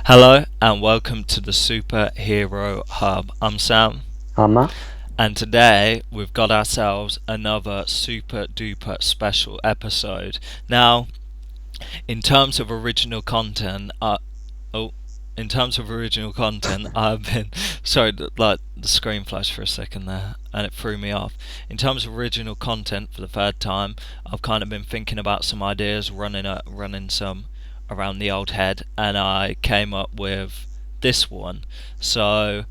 Hello and welcome to the Superhero Hub. I'm Sam, Matt. and today we've got ourselves another super duper special episode. Now, in terms of original content, oh, in terms of original content, I've been sorry, like the screen flashed for a second there, and it threw me off. In terms of original content, for the third time, I've kind of been thinking about some ideas, running some around the old head, and I came up with this one. So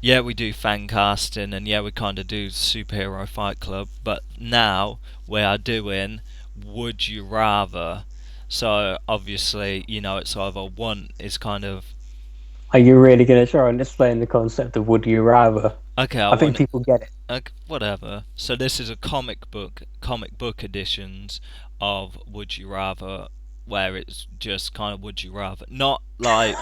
yeah, we do fan casting, and yeah, we kind of do superhero fight club, but now we are doing would you rather. So obviously, it's either one is kind of Are you really going to try and explain the concept of would you rather? okay. I I think want people get it. whatever. So this is a comic book editions of Would You Rather, where it's just kind of Would You Rather, not like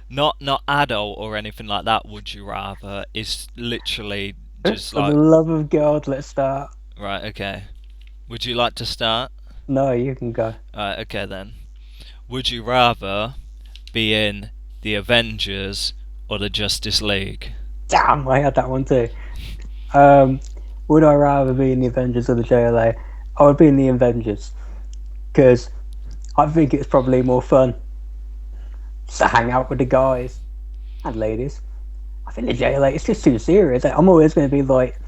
not adult or anything like that. Would You Rather is literally just For the like love of God, let's start. right. Okay. Would you like to start? No, you can go. Okay then. Would you rather be in the Avengers or the Justice League? Damn, I had that one too. Um, would I rather be in the Avengers or the JLA? I would be in the Avengers because I think it's probably more fun to hang out with the guys and ladies. I think the JLA is just too serious. I'm always going to be like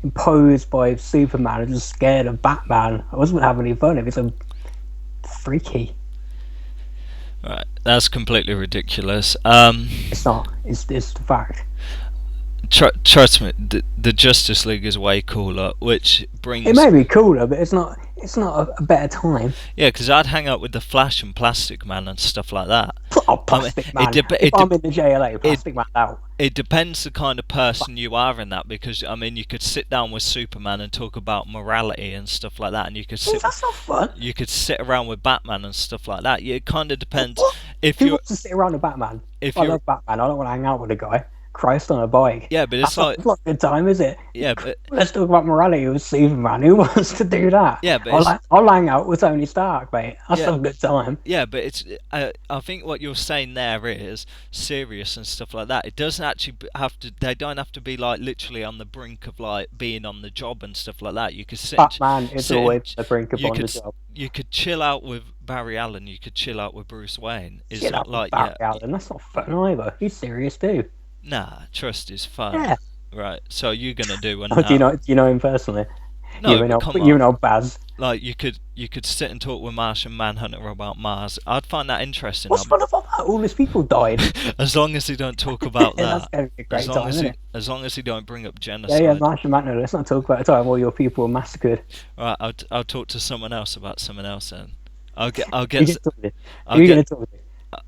imposed by Superman and just scared of Batman. I wasn't having any fun if it's a freaky. Right, that's completely ridiculous. It's not. It's the fact. Trust me, the Justice League is way cooler, which It brings may be cooler, but it's not. It's not a better time. yeah, because I'd hang out with the Flash and Plastic Man and stuff like that. Oh, I mean, Plastic it Man. dep- If it I'm dep- in the JLA, it Plastic Man out. it depends the kind of person you are in that, because I mean you could sit down with Superman and talk about morality and stuff like that, and That's not fun. you could sit around with Batman and stuff like that. It kind of depends What? if Who you're wants to sit around with Batman? if I you're love Batman. I don't want to hang out with a guy. Christ on a bike. yeah, but it's like That's not a good time, is it? yeah, but Let's talk about morality with Superman. Who wants to do that? yeah, but it's I'll hang out with Tony Stark, mate. That's yeah. not a good time. Yeah, but it's. I think what you're saying there is serious and stuff like that. It doesn't actually have to. They don't have to be like literally on the brink of like being on the job and stuff like that. You could Batman is sit always and the brink you upon the could job. you could chill out with Barry Allen. You could chill out with Bruce Wayne. It's Shit not up with like Barry Allen. That's not fun either. He's serious too. nah. Trust is fun, Yeah. right? So you're gonna do one Oh, do you now. know? Do you know him personally? No, but come You on. know Baz. Like you could sit and talk with Martian Manhunter about Mars. I'd find that interesting. What's fun about that? All these people died. As long as he don't talk about That's that. gonna be a great time, isn't it? As long as he don't bring up Yeah, yeah, genocide. Martian Manhunter. Let's not talk about the time all your people were massacred. Right, I'll talk to someone else about someone else then. I'll get Who you gonna talk to? I'll Who you gonna get talk to?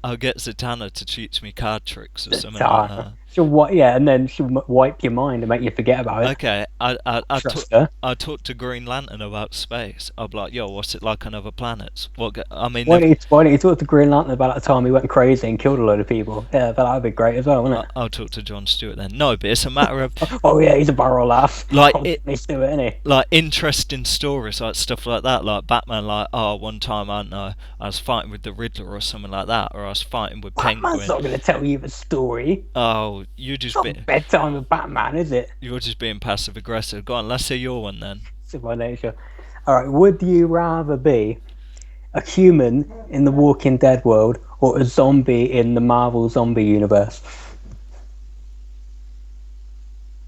I'll get Zatanna to teach me card tricks or something like Tara. that. She'll yeah, and then she'll wipe your mind and make you forget about it. Okay, Trust her. I talk to Green Lantern about space. I'll be like, yo, what's it like on other planets? I mean, Why don't you talk to Green Lantern about that time he went crazy and killed a load of people? Yeah, but that would be great as well, wouldn't it? I'll talk to John Stewart then. No, but it's a matter of Oh yeah, he's a barrel laugh. like Oh, it, he's do it, isn't he? like interesting stories, like stuff like that, like Batman, like oh, one time I don't know, I was fighting with the Riddler or something like that, or I was fighting with Batman's Penguin. not going to tell you the story. Oh, It's not bedtime with Batman, is it? you're just being passive aggressive. Go on, let's hear your one then. It's by nature. All right, would you rather be a human in the Walking Dead world or a zombie in the Marvel zombie universe?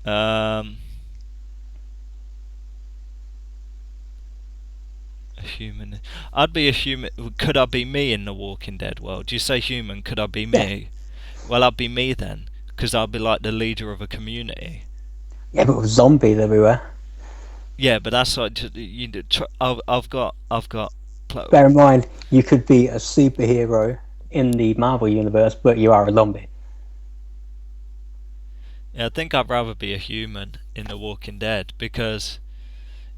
Um, a human. I'd be a human. Could I be me in the Walking Dead world? Do you say human? Could I be Yeah, me? Well, I'd be me then, because I'd be like the leader of a community. yeah, but with zombies everywhere. Yeah, but that's like I've got. Bear in mind, you could be a superhero in the Marvel universe, but you are a zombie. Yeah, I think I'd rather be a human in The Walking Dead because,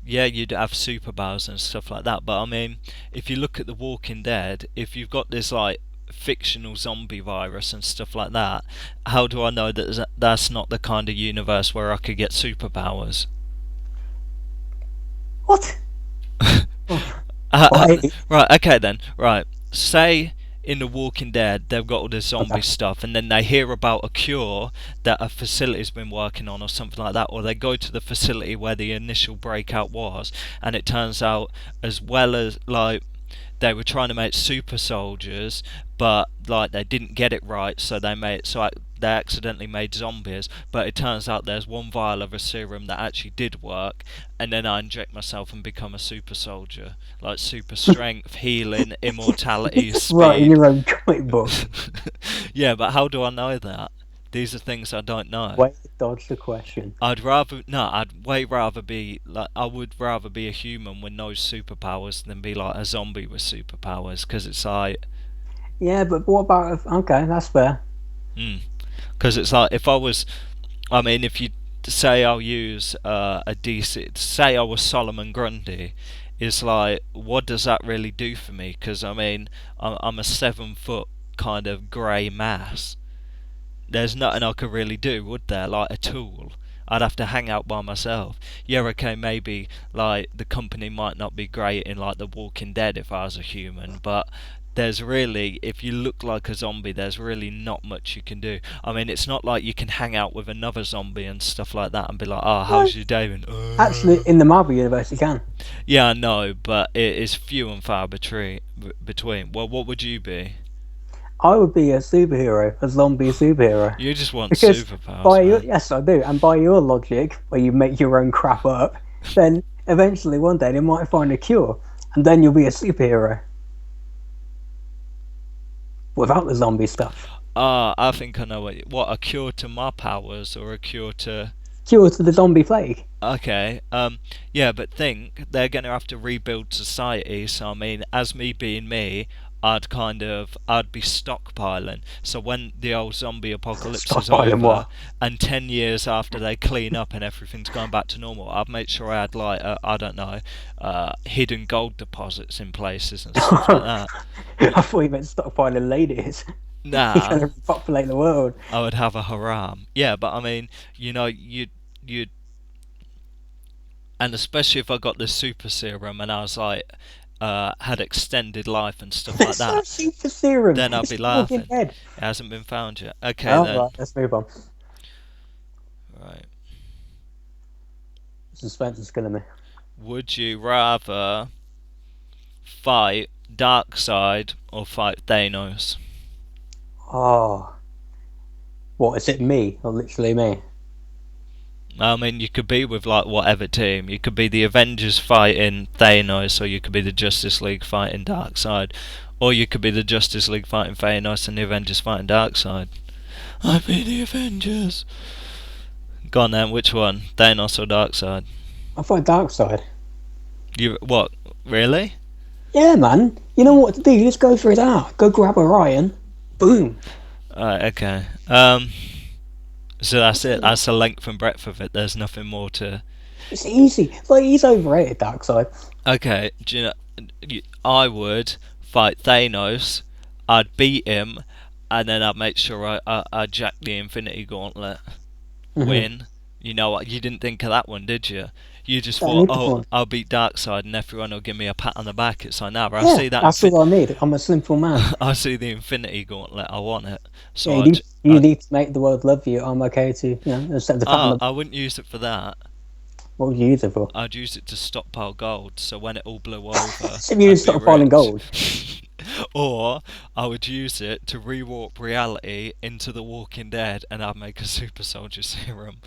yeah, you'd have superpowers and stuff like that. But I mean, if you look at The Walking Dead, if you've got this like fictional zombie virus and stuff like that, how do I know that that's not the kind of universe where I could get superpowers? What? Uh, uh, Why? right, okay then. Right, say in The Walking Dead, they've got all this zombie Okay. stuff, and then they hear about a cure that a facility's been working on, or something like that, or they go to the facility where the initial breakout was, and it turns out, as well as like they were trying to make super soldiers, but like they didn't get it right, so they accidentally made zombies. But it turns out there's one vial of a serum that actually did work, and then I inject myself and become a super soldier, like super strength, healing, immortality, Writing speed. your own comic book. Yeah, but how do I know that? These are things I don't know. Way to dodge the question. I'd way rather be like, I would rather be a human with no superpowers than be like a zombie with superpowers, because it's like, Yeah, but what about okay, that's fair. because it's like if I was, I mean, if you say I'll use a DC, say I was Solomon Grundy, it's like, what does that really do for me? Because I mean, I'm a 7 foot kind of grey mass. There's nothing I could really do, would there? Like a tool. I'd have to hang out by myself. Yeah, okay, maybe like the company might not be great in like The Walking Dead if I was a human, but there's really, if you look like a zombie, there's really not much you can do. I mean, it's not like you can hang out with another zombie and stuff like that and be like, oh, how's your day been? Actually, in the Marvel universe, you can. Yeah, I know, but it is few and far between. Well, what would you be? I would be a superhero, a zombie superhero. You just want Because superpowers, man. yes, I do, and by your logic, where you make your own crap up, then eventually one day they might find a cure, and then you'll be a superhero without the zombie stuff. I think I know what a cure to my powers or a cure to. Cure to the zombie plague. Okay, yeah, but think they're gonna have to rebuild society. So I mean, as me being me, I'd be stockpiling. So when the old zombie apocalypse is Stockpiling over, what? and 10 years after they clean up and everything's gone back to normal, I'd make sure I had like I don't know, hidden gold deposits in places and stuff like that. I thought you meant stockpiling ladies. You're Nah, going to populate the world. I would have a haram. Yeah, but I mean, you and especially if I got the super serum and I was like, had extended life and stuff like It's no that, super serum. then I'd It's be the Walking laughing. Dead. It hasn't been found yet. Okay Oh, then. right, let's move on. Right. Suspense is killing me. Would you rather fight Darkseid or fight Thanos? Oh, what is it? Me or literally me? I mean, you could be with like whatever team. You could be the Avengers fighting Thanos, or you could be the Justice League fighting Darkseid, or you could be the Justice League fighting Thanos and the Avengers fighting Darkseid. I be the Avengers. Go on then, which one? Thanos or Darkseid? I fight Darkseid. You what? Really? Yeah, man. You know what to do. You just go for it out. Go grab Orion. Boom. Alright, okay. So that's it. That's the length and breadth of it. There's nothing more to. It's easy. Like he's overrated, Darkseid. Okay, do you know? I would fight Thanos. I'd beat him, and then I'd make sure I jack the Infinity Gauntlet. Mhm. Win. You know what? You didn't think of that one, did you? You just I thought, need oh, one. I'll beat Darkseid, and everyone will give me a pat on the back. It's like, nah, I Yeah, see that. that's all I need. I'm a simple man. I see the Infinity Gauntlet. I want it. So Yeah, you need to make the world love you. I'm okay to, accept the pat on the. I wouldn't use it for that. What would you use it for? I'd use it to stockpile gold. So when it all blew over, So you I'd stop be piling rich. gold. Or I would use it to rewarp reality into The Walking Dead, and I'd make a super soldier serum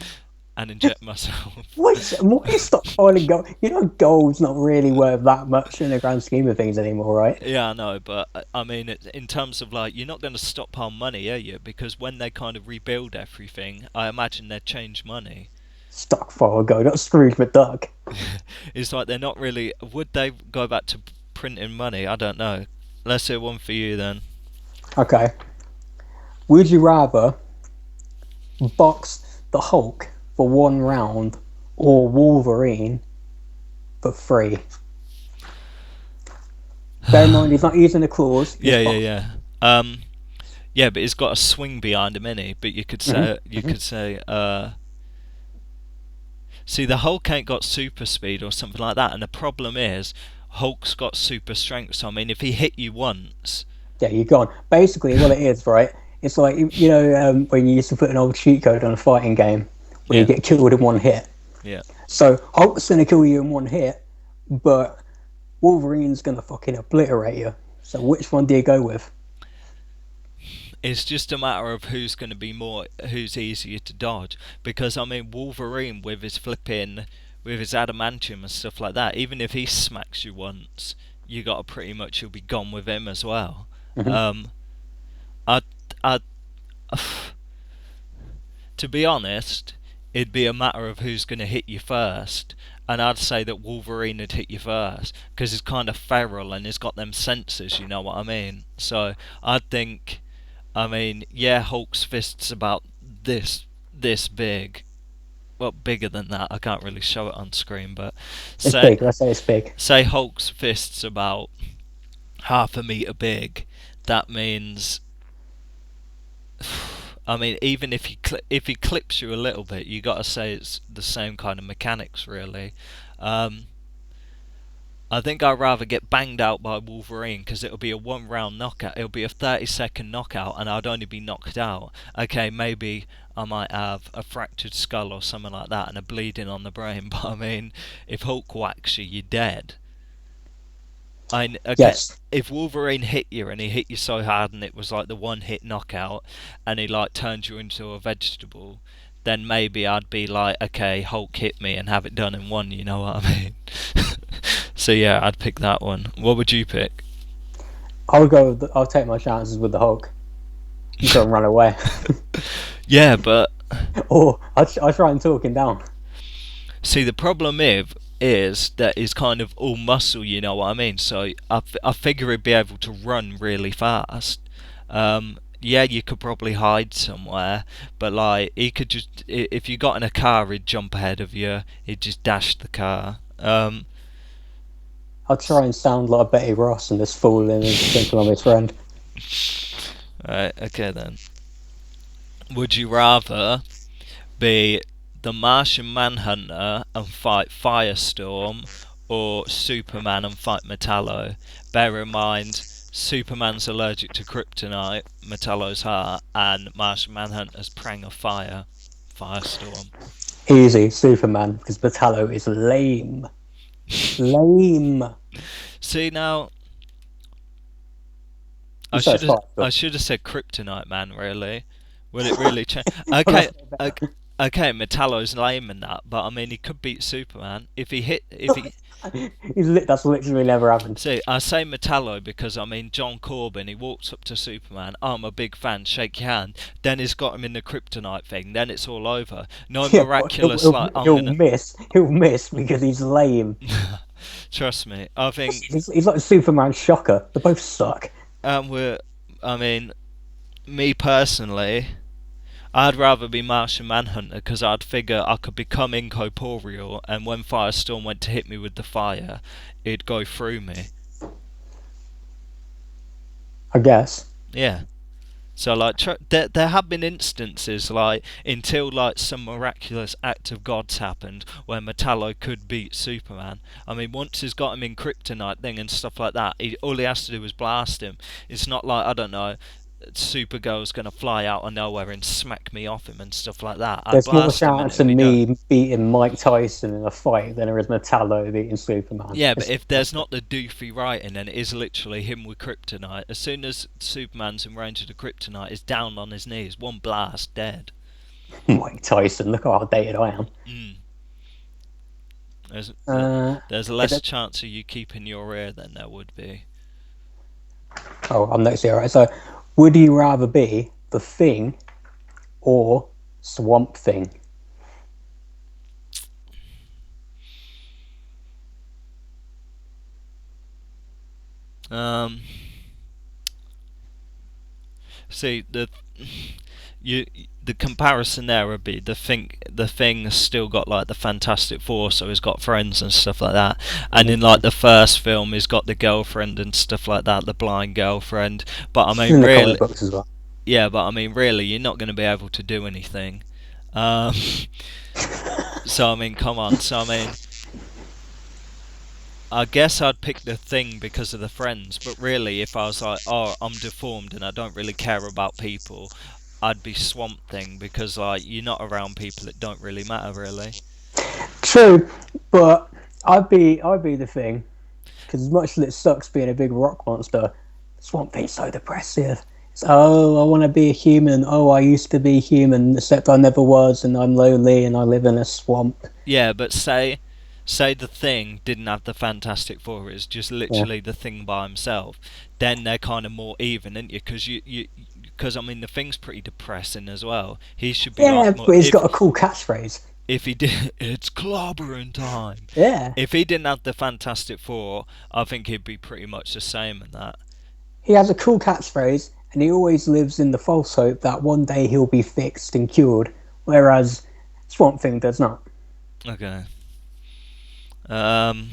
and inject myself. Why you stop piling gold? You know, gold's not really worth that much in the grand scheme of things anymore, right? Yeah, I know, but I mean, in terms of like, you're not going to stockpile money, are you? Because when they kind of rebuild everything, I imagine they'd change money. Stockpile gold, not Scrooge McDuck. It's like they're not really. Would they go back to printing money? I don't know. Let's hear one for you then. Okay. Would you rather box the Hulk for 1 round or Wolverine for 3? Bear in mind, he's not using the claws. Yeah, yeah, yeah. Yeah, but he's got a swing behind him, innit? But you could say, see, the Hulk ain't got super speed or something like that, and the problem is, Hulk's got super strength. So I mean, if he hit you once, Yeah, you're gone. Basically, what it is, right? It's like when you used to put an old cheat code on a fighting game where you Yeah, get killed in one hit. yeah. So Hulk's gonna kill you in one hit, but Wolverine's gonna fucking obliterate you. So which one do you go with? It's just a matter of who's easier to dodge. Because I mean, Wolverine with his with his adamantium and stuff like that, even if he smacks you once, you got to pretty much you'll be gone with him as well. Mhm. Um, I, I, to be honest, it'd be a matter of who's going to hit you first. And I'd say that Wolverine would hit you first because he's kind of feral and he's got them senses, you know what I mean? So I think, I mean, yeah, Hulk's fist's about this big. Well, bigger than that. I can't really show it on screen, but It's say big. Let's say it's big. say Hulk's fist's about half a meter big. That means, I mean, even if he clips you a little bit, you got to say it's the same kind of mechanics, really. Um, I think I'd rather get banged out by Wolverine because it'll be a 1 round knockout. It'll be a 30-second knockout, and I'd only be knocked out. Okay, maybe I might have a fractured skull or something like that and a bleeding on the brain. But I mean, if Hulk whacks you, you're dead. Okay, Yes. if Wolverine hit you and he hit you so hard and it was like the one hit knockout and he like turned you into a vegetable, then maybe I'd be like, okay, Hulk hit me and have it done in one, you know what I mean? So yeah, I'd pick that one. What would you pick? I'll take my chances with the Hulk. You don't run away, Yeah, but or I'll try and talk him down. see, the problem is that he's kind of all muscle, you know what I mean? So I figure he'd be able to run really fast. Yeah, you could probably hide somewhere, but like he could just if you got in a car, he'd jump ahead of you. He'd just dash the car. I'll try and sound like Betty Ross and just fall in and think I'm his friend. Right, okay then. Would you rather be the Martian Manhunter and fight Firestorm, or Superman and fight Metallo? Bear in mind, Superman's allergic to kryptonite, Metallo's heart, and Martian Manhunter's prang of fire, Firestorm. Easy, Superman, because Metallo is lame. Lame. See now, I So should it's have fine, but- I should have said Kryptonite Man. Really, will it really change? Okay, okay, okay. Metallo's lame in that, but I mean he could beat Superman if he hit if he. That's literally never happened. See, I say Metallo because I mean John Corbin. He walks up to Superman. I'm a big fan. Shake your hand. Then he's got him in the kryptonite thing. Then it's all over. No Yeah, but miraculous he'll, like I'm he'll gonna. miss. He'll miss because he's lame. Trust me. I think He's like Superman Shocker. They both suck. we're. I mean, me personally, I'd rather be Martian Manhunter because I'd figure I could become incorporeal, and when Firestorm went to hit me with the fire, it'd go through me. I guess. Yeah. So like, there have been instances like until like some miraculous act of God's happened where Metallo could beat Superman. I mean, once he's got him in kryptonite thing and stuff like that, all he has to do is blast him. It's not like I don't know. Supergirl's gonna fly out of nowhere and smack me off him and stuff like that. I There's more blast him and chance of it'll be done. me beating Mike Tyson in a fight than there is Metallo beating Superman. Yeah, but if there's not the doofy writing, then it is literally him with kryptonite. As soon as Superman's in range of the kryptonite, he's down on his knees, one blast, dead. Mike Tyson, look how outdated I am. Mm. There's Uh, there's less chance of you keeping your ear than there would be. I'm next here, right? So, would you rather be the Thing or Swamp Thing? Um, see you the comparison there would be the thing's still got like the Fantastic Four, so he's got friends and stuff like that. And in like the first film, he's got the girlfriend and stuff like that, the blind girlfriend. But I mean, In the really, comic books as well. yeah. But I mean, really, you're not going to be able to do anything. So I mean, come on. So I mean, I guess I'd pick the Thing because of the friends, but really, if I was like, oh, I'm deformed and I don't really care about people, I'd be Swamp Thing because like you're not around people that don't really matter really. True, but I'd be the Thing because as much as it sucks being a big rock monster, Swamp Thing's so depressive. It's, oh, I want to be a human. Oh, I used to be human, except I never was, and I'm lonely, and I live in a swamp. Yeah, but say the Thing didn't have the Fantastic Four, it's just Yeah, literally the Thing by himself. Then they're kind of more even, aren't you? Because I mean the Thing's pretty depressing as well. He should be yeah, like more but he's got a cool catchphrase. if he did, it's clobbering time. Yeah, If he didn't have the Fantastic Four, I think he'd be pretty much the same in that. he has a cool catchphrase, and he always lives in the false hope that one day he'll be fixed and cured, whereas Swamp Thing does not. Okay. Um,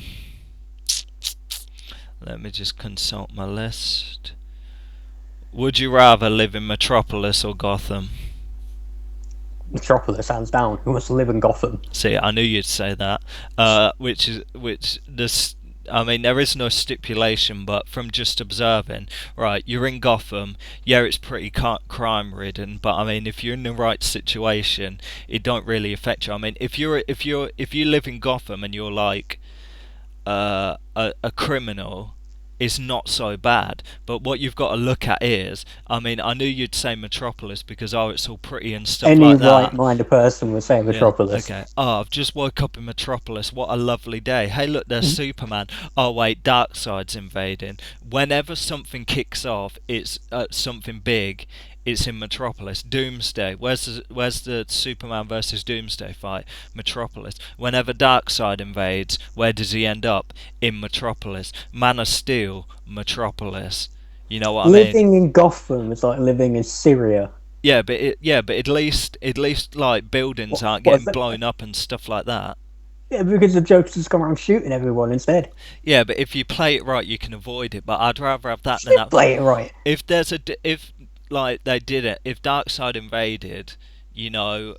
Let me just consult my list. Would you rather live in Metropolis or Gotham? Metropolis, hands down. Who wants to live in Gotham? See, I knew you'd say that. Which this. I mean, there is no stipulation, but from just observing, right, you're in Gotham. Yeah, it's pretty crime-ridden, but I mean, if you're in the right situation, it don't really affect you. I mean, if you live in Gotham and you're like a criminal, is not so bad. But what you've got to look at is, I mean, I knew you'd say Metropolis because oh, it's all pretty and stuff Any like that. right-minded person would say Yeah, Metropolis. okay. Oh, I've just woke up in Metropolis. What a lovely day. Hey, look, there's Superman. Oh, wait, Darkseid's invading. Whenever something kicks off, it's something big. It's in Metropolis. Doomsday. Where's the Superman versus Doomsday fight? Metropolis. Whenever Darkseid invades, where does he end up? In Metropolis. Man of Steel. Metropolis. You know what I mean? Living in Gotham is like living in Syria. Yeah, but at least like buildings aren't What is getting that? blown up and stuff like that. Yeah, because the Joker's just come around shooting everyone instead. Yeah, but if you play it right, you can avoid it. But I'd rather have that She than did have. play it right. If there's if like they did it, if Darkseid invaded, you know,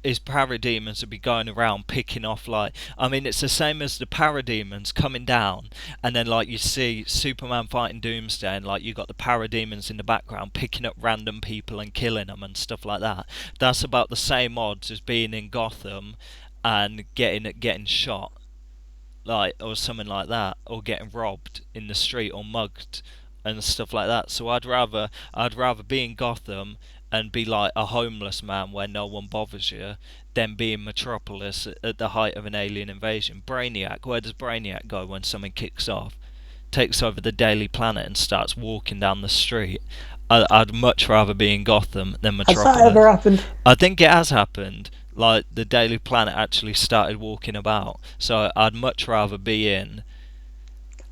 his parademons would be going around picking off like. I mean, it's the same as the parademons coming down, and then like you see Superman fighting Doomsday, and like you got the parademons in the background picking up random people and killing them and stuff like that. That's about the same odds as being in Gotham and getting shot like or something like that, or getting robbed in the street or mugged and stuff like that. So I'd rather be in Gotham and be like a homeless man where no one bothers you than be in Metropolis at the height of an alien invasion. Brainiac, where does Brainiac go when something kicks off? Takes over the Daily Planet and starts walking down the street. I'd much rather be in Gotham than Has that ever Metropolis. happened? I think it has happened. Like the Daily Planet actually started walking about. So I'd much rather be in,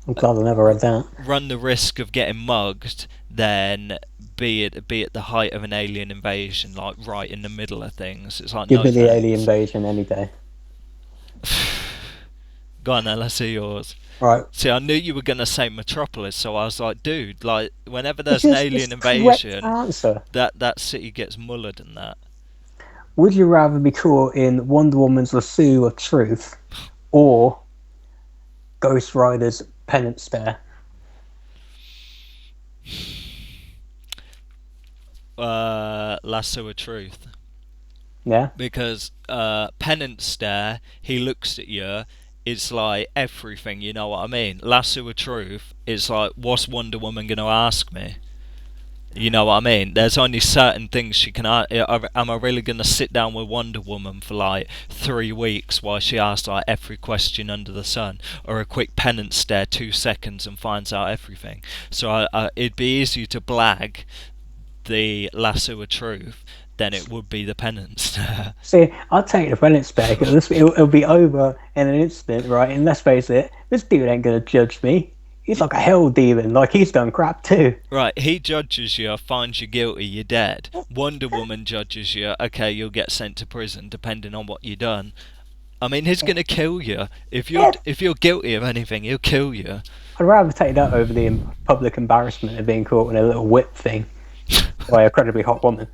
I'm glad I never read that. run the risk of getting mugged than be at the height of an alien invasion, like right in the middle of things. It's like Give no me the alien thanks. invasion any day. Go on then, let's see yours. Right. See, I knew you were gonna say Metropolis, so I was like, dude, like whenever It's there's an just it's alien the correct invasion, answer. that city gets mullered and that. Would you rather be caught in Wonder Woman's lasso of truth or Ghost Rider's penance stare? Lasso of Truth. Yeah. Because Penance Stare, he looks at you, it's like everything, you know what I mean? Lasso of Truth, it's like, what's Wonder Woman gonna ask me? You know what I mean? There's only certain things she can ask. Am I really gonna sit down with Wonder Woman for like 3 weeks while she asks like every question under the sun, or a quick penance stare 2 seconds and finds out everything? So it'd be easier to blag the lasso of truth than it would be the penance. See, I'll take the penance stare because it'll be over in an instant, right? And let's face it, this dude ain't gonna judge me. He's like a hell demon. Like he's done crap too. Right, he judges you, finds you guilty, you're dead. Wonder Woman judges you, okay, you'll get sent to prison depending on what you done. I mean, he's gonna kill you if you're guilty of anything. He'll kill you. I'd rather take that over the public embarrassment of being caught in a little whip thing by a incredibly hot woman.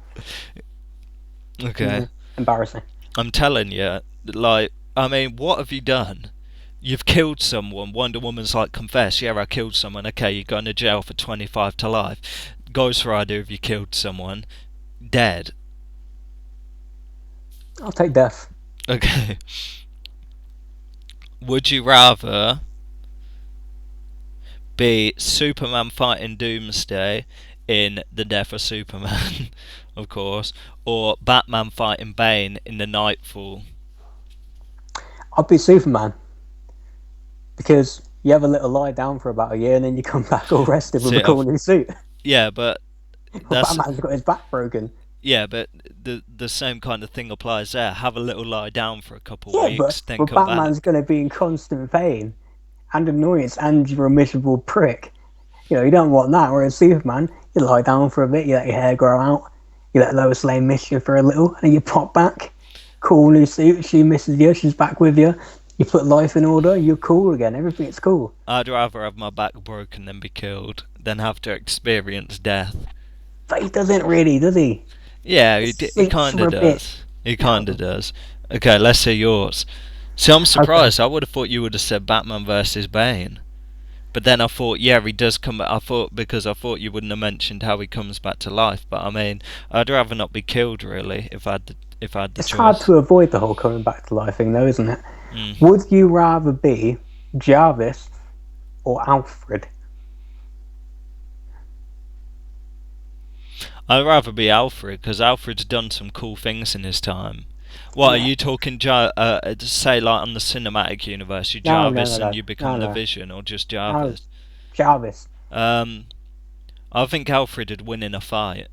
Okay, Embarrassing. I'm telling you, like, I mean, what have you done? You've killed someone. Wonder Woman's like, confess, yeah, I killed someone. Okay, you're going to jail for 25 to life. Ghost Rider, if you killed someone, dead. I'll take death. Okay. Would you rather be Superman fighting Doomsday in The Death of Superman, of course, or Batman fighting Bane in The Nightfall? I'll be Superman because you have a little lie down for about a year and then you come back all rested with See, a cool new suit. yeah, but Well, that's Batman's got his back broken. yeah, but the same kind of thing applies there. Have a little lie down for a couple of Yeah, weeks, then but come back. Batman's going to be in constant pain and annoyance and you're a miserable prick. You don't want that. Whereas Superman, you lie down for a bit, you let your hair grow out, you let Lois Lane miss you for a little, and then you pop back. Cool new suit, she misses you, she's back with you. You put life in order, you're cool again, everything's cool. I'd rather have my back broken than be killed than have to experience death. But he doesn't really, does he? Yeah, he kind of does. He kind of does. Okay, let's hear yours. See, I'm surprised. I would have thought you would have said Batman versus Bane. But then I thought, yeah, he does come back. I thought you wouldn't have mentioned how he comes back to life. But I mean, I'd rather not be killed, really, if I had the It's choice. hard to avoid the whole coming back to life thing, though, isn't it? Mm. Would you rather be Jarvis or Alfred? I'd rather be Alfred, because Alfred's done some cool things in his time. What, are you talking, say, like on the cinematic universe, you Jarvis and you become the Vision, or just Jarvis? Jarvis. I think Alfred would win in a fight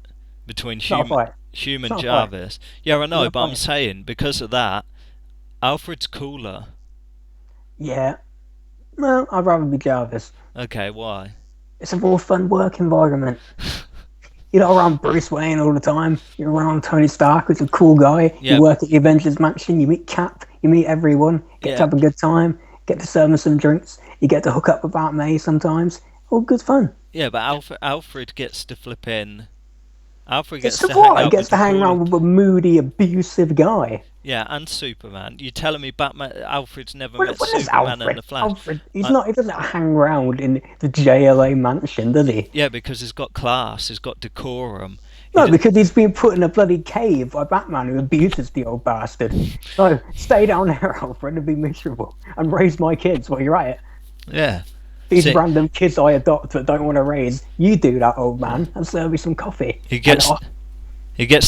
between human Jarvis. Yeah, I know, but I'm saying, because of that, Alfred's cooler. Yeah. No, I'd rather be Jarvis. Okay, why? It's a more fun work environment. You're not around Bruce Wayne all the time. You're around Tony Stark, who's a cool guy. Yeah. You work at the Avengers Mansion. You meet Cap. You meet everyone. Get to have a good time. Get to serve them some drinks. You get to hook up with Aunt May sometimes. All good fun. Yeah, but Alfred gets to flip in. Alfred gets to hang around with a moody, abusive guy. Yeah, and Superman. You're telling me Alfred's never met Superman and the Flash? Alfred, he doesn't hang around in the JLA mansion, does he? Yeah, because he's got class, he's got decorum. No, because he's been put in a bloody cave by Batman, who abuses the old bastard. So stay down there, Alfred, and be miserable, and raise my kids while you're at it. Yeah. These random kids I adopt that don't want to raise, you do that, old man, and serve me some coffee. He gets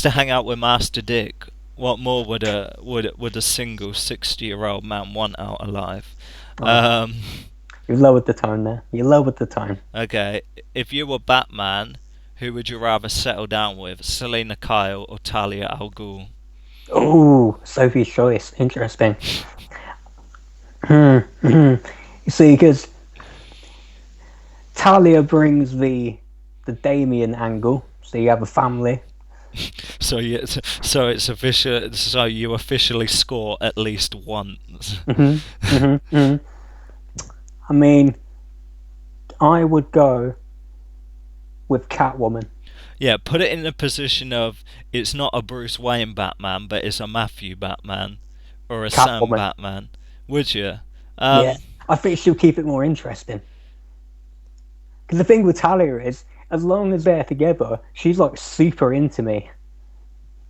to hang out with Master Dick. What more would a single 60-year-old man want out of life? You lowered the tone there. You lowered the tone. Okay, if you were Batman, who would you rather settle down with, Selena Kyle or Talia al Ghul? Ooh, Sophie's choice. Interesting. You see, because Talia brings the Damien angle, so you have a family. So it's official. So you officially score at least once. I mean, I would go with Catwoman. Yeah, put it in the position of it's not a Bruce Wayne Batman, but it's a Matthew Batman or a Sam Batman. Would you? Yeah, I think she'll keep it more interesting. Because the thing with Talia is, as long as they're together, she's like super into me,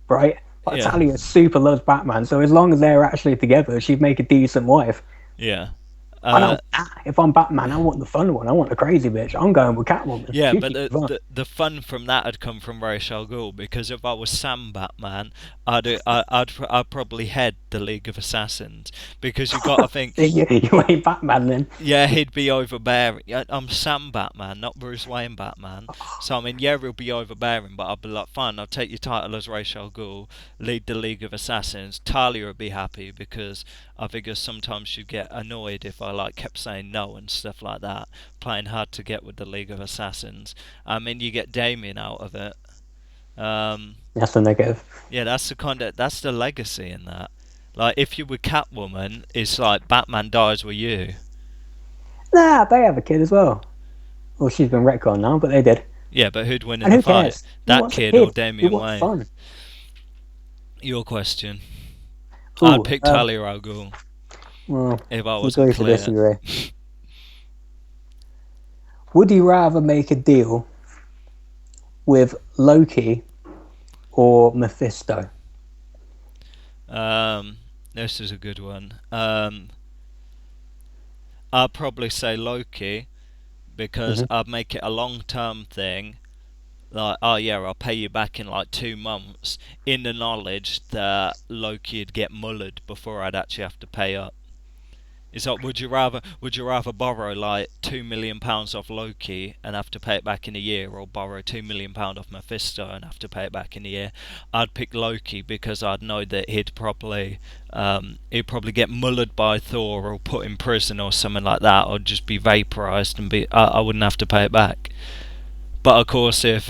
right? Like Talia super loves Batman, so as long as they're actually together, she'd make a decent wife. Yeah. I know if I'm Batman, I want the fun one. I want the crazy bitch. I'm going with Catwoman. Yeah, but the fun from that had come from Ra's al Ghul, because if I was Sam Batman, I'd probably head the League of Assassins, because you got to think you ain't Batman then. Yeah, he'd be overbearing. I'm Sam Batman, not Bruce Wayne Batman. So I mean, yeah, he'll be overbearing, but I'll be like, fine, I'll take your title as Ra's al Ghul, lead the League of Assassins. Talia would be happy, because I figure sometimes she'd get annoyed if I kept saying no and stuff like that, playing hard to get with the League of Assassins. I mean, you get Damien out of it. That's the negative. Yeah, that's the legacy in that. Like, if you were Catwoman, it's like Batman dies with you. Nah, they have a kid as well. Well, she's been retconned now, but they did. Yeah, but who'd win in the fight? Cares? That kid or Damian Wayne? Fun. Your question. Ooh, I'd pick Talia al Ghul. Well, if I wasn't agree to clear. disagree. Would you rather make a deal with Loki or Mephisto? This is a good one. I'd probably say Loki because Hmm. I'd make it a long-term thing. Like, oh yeah, I'll pay you back in like 2 months, in the knowledge that Loki'd get mullered before I'd actually have to pay up. It's like, would you rather borrow like £2 million off Loki and have to pay it back in a year, or borrow £2 million off Mephisto and have to pay it back in a year? I'd pick Loki because I'd know that he'd probably get mullered by Thor or put in prison or something like that, or just be vaporized and I wouldn't have to pay it back. But of course, if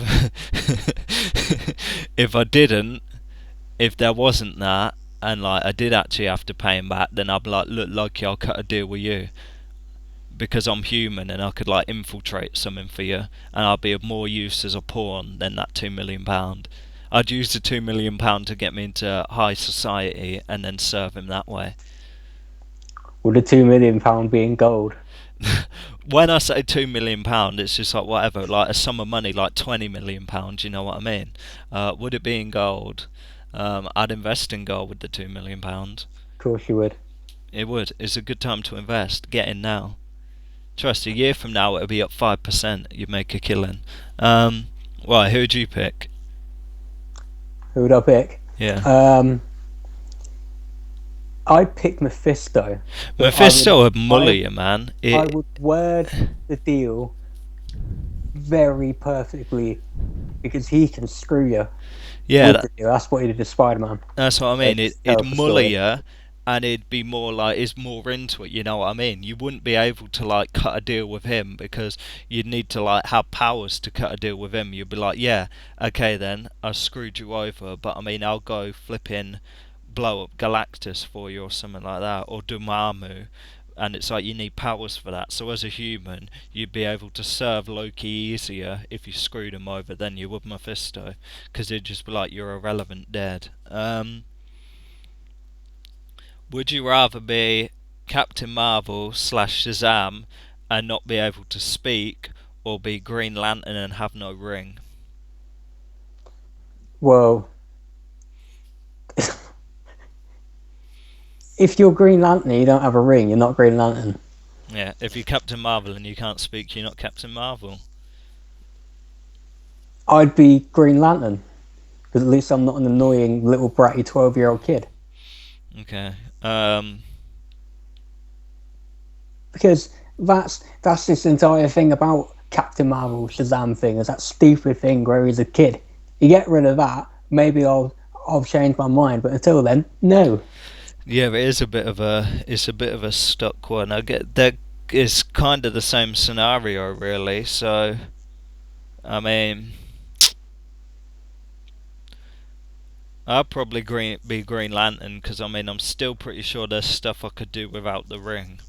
if I didn't, if there wasn't that, and like I did actually have to pay him back, then I'd be like, look, Loki, I'll cut a deal with you because I'm human and I could like infiltrate something for you, and I'd be of more use as a pawn than that £2 million. I'd use the £2 million to get me into high society and then serve him that way. Would the £2 million be in gold? When I say £2 million, it's just like whatever, like a sum of money, like £20 million. You know what I mean? Would it be in gold? I'd invest in gold with the £2 million. Of course you would. It would. It's a good time to invest. Get in now. Trust, a year from now it'll be up 5%. You'd make a killing. Right, who'd you pick? Who would I pick? Yeah. I'd pick Mephisto. But Mephisto would mully you, man. I would word the deal very perfectly because he can screw you. Yeah, That's what he did to Spider-Man. that's what I mean. It's It'd terrible mully story. you, and it'd be more like, it's more into it. You know what I mean? You wouldn't be able to like cut a deal with him because you'd need to like have powers to cut a deal with him. You'd be like, yeah, okay then, I screwed you over, but I mean, I'll go flipping blow up Galactus for you or something like that, or Dormammu. And it's like you need powers for that. So as a human, you'd be able to serve Loki easier if you screwed him over than you would Mephisto, because it'd just be like you're irrelevant dead. Would you rather be Captain Marvel slash Shazam and not be able to speak, or be Green Lantern and have no ring? Well, if you're Green Lantern, you don't have a ring. You're not Green Lantern. Yeah, if you're Captain Marvel and you can't speak, you're not Captain Marvel. I'd be Green Lantern because at least I'm not an annoying little bratty 12-year-old kid. Okay. Because that's this entire thing about Captain Marvel Shazam thing is that stupid thing where he's a kid. You get rid of that, maybe I'll change my mind. But until then, no. Yeah, it's a bit of a stuck one. I get that is kind of the same scenario, really. So, I mean, I'll probably be Green Lantern because I mean I'm still pretty sure there's stuff I could do without the ring.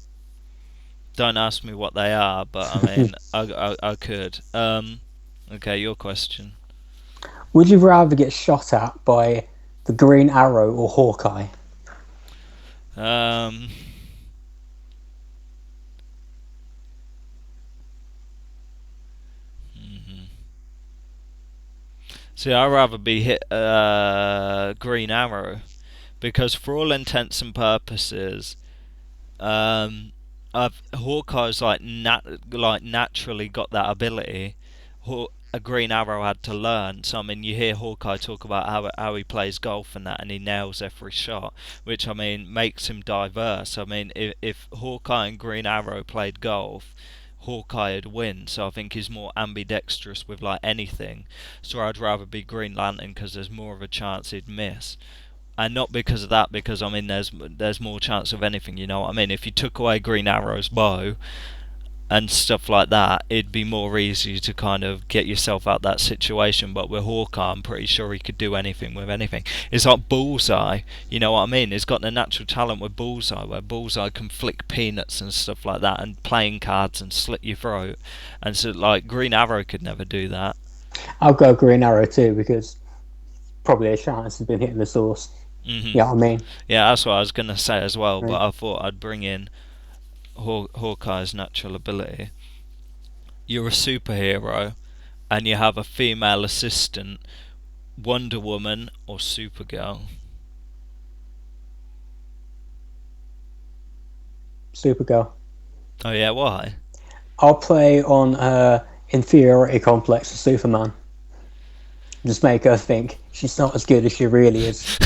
Don't ask me what they are, but I mean I could. Okay, your question. Would you rather get shot at by the Green Arrow or Hawkeye? Um, mhm. See, I'd rather be hit Green Arrow because for all intents and purposes, um, Hawkeye's like naturally got that ability. A Green Arrow had to learn. So I mean, you hear Hawkeye talk about how he plays golf and that, and he nails every shot, which I mean makes him diverse. I mean, if Hawkeye and Green Arrow played golf, Hawkeye would win. So I think he's more ambidextrous with like anything. So I'd rather be Green Lantern because there's more of a chance he'd miss, and not because of that, because I mean there's more chance of anything. You know what I mean? If you took away Green Arrow's bow and stuff like that, it'd be more easy to kind of get yourself out that situation. But with Hawkeye, I'm pretty sure he could do anything with anything. It's like Bullseye, you know what I mean? He's got the natural talent with Bullseye, where Bullseye can flick peanuts and stuff like that, and playing cards and slit your throat. And so, like, Green Arrow could never do that. I'll go Green Arrow too because probably a chance has been hitting the source. Hmm. You know what I mean? Yeah, that's what I was gonna say as well. Right. But I thought I'd bring in Hawkeye's natural ability. You're a superhero, and you have a female assistant, Wonder Woman or Supergirl. Supergirl. Oh yeah, why? I'll play on her inferiority complex of Superman. Just make her think she's not as good as she really is.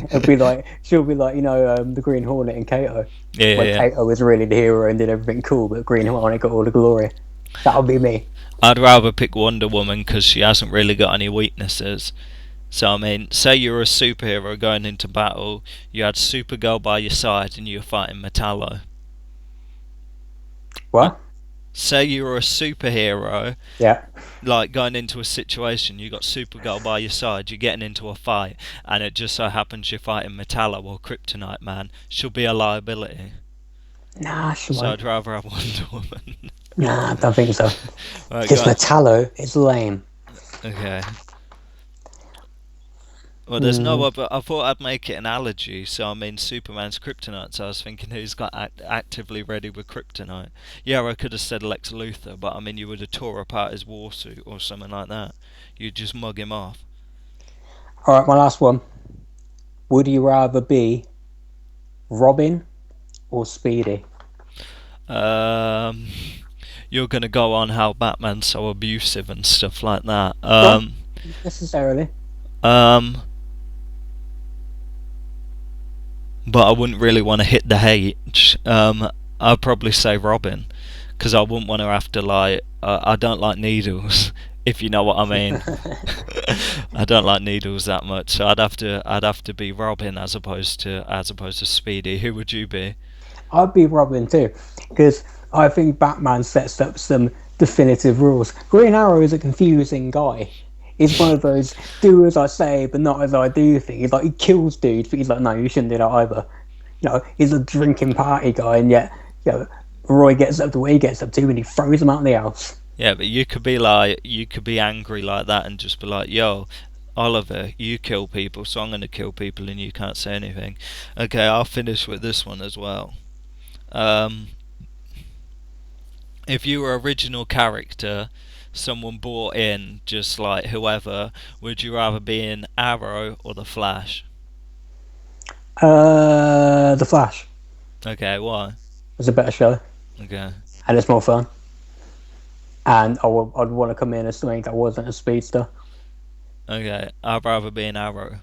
It'll be like she'll be like the Green Hornet in Kato, Yeah, yeah, where yeah. Kato was really the hero and did everything cool, but Green Hornet got all the glory. That'll be me. I'd rather pick Wonder Woman because she hasn't really got any weaknesses. So I mean, say you're a superhero going into battle, you had Supergirl by your side, and you're fighting Metallo. Uh, What? Say you're a superhero, Yeah. like going into a situation, you got Supergirl by your side, you're getting into a fight, and it just so happens you're fighting Metallo or Kryptonite Man. She'll be a liability. Nah, she So won't. I'd rather have Wonder Woman. Nah, I don't think so. Right, Because go on. Metallo is lame. Okay. Well, there's no Hmm. other. I thought I'd make it an allergy, so I mean Superman's kryptonite. So I was thinking who's got actively ready with kryptonite. Yeah, I could have said Lex Luthor, but I mean you would have tore apart his war suit or something like that. You'd just mug him off. All right, my last one. Would you rather be Robin or Speedy? Um, you're gonna go on how Batman's so abusive and stuff like that. Not necessarily. Um, but I wouldn't really want to hit the H. I'd probably say Robin, because I wouldn't want to have to like. I don't like needles, if you know what I mean. I don't like needles that much, so I'd have to be Robin as opposed to Speedy. Who would you be? I'd be Robin too, because I think Batman sets up some definitive rules. Green Arrow is a confusing guy. He's one of those do as I say but not as I do thing. He's like he kills dudes, but he's like, no, you shouldn't do that either. He's a drinking party guy, and yet, Roy gets up to what he gets up to, and he throws him out of the house. Yeah, but you could be angry like that and just be like, "Yo, Oliver, you kill people, so I'm gonna kill people, and you can't say anything." Okay, I'll finish with this one as well. Um, if you were original character, someone brought in just like whoever, would you rather be in Arrow or the Flash? The Flash Okay, why? was a better show, Okay, and it's more fun. And I'd want to come in as something that wasn't a speedster. okay, I'd rather be in Arrow.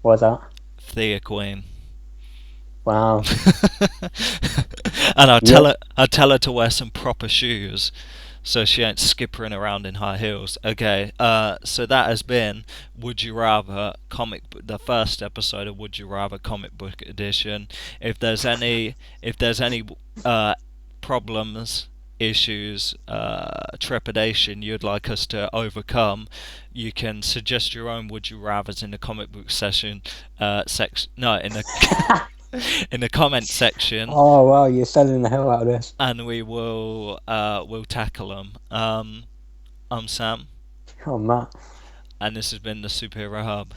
What was that? Thea Queen. Wow. And Yep. I'd tell her to wear some proper shoes, so she ain't skippering around in high heels. Okay, so that has been Would You Rather the first episode of Would You Rather comic book edition. If there's any uh, problems, issues, trepidation you'd like us to overcome, you can suggest your own Would You Rather's in the comic book session section. No, in the in the comment section, Oh wow, you're selling the hell out of this. and we'll tackle them. I'm Sam, Oh man. and this has been the Superhero Hub.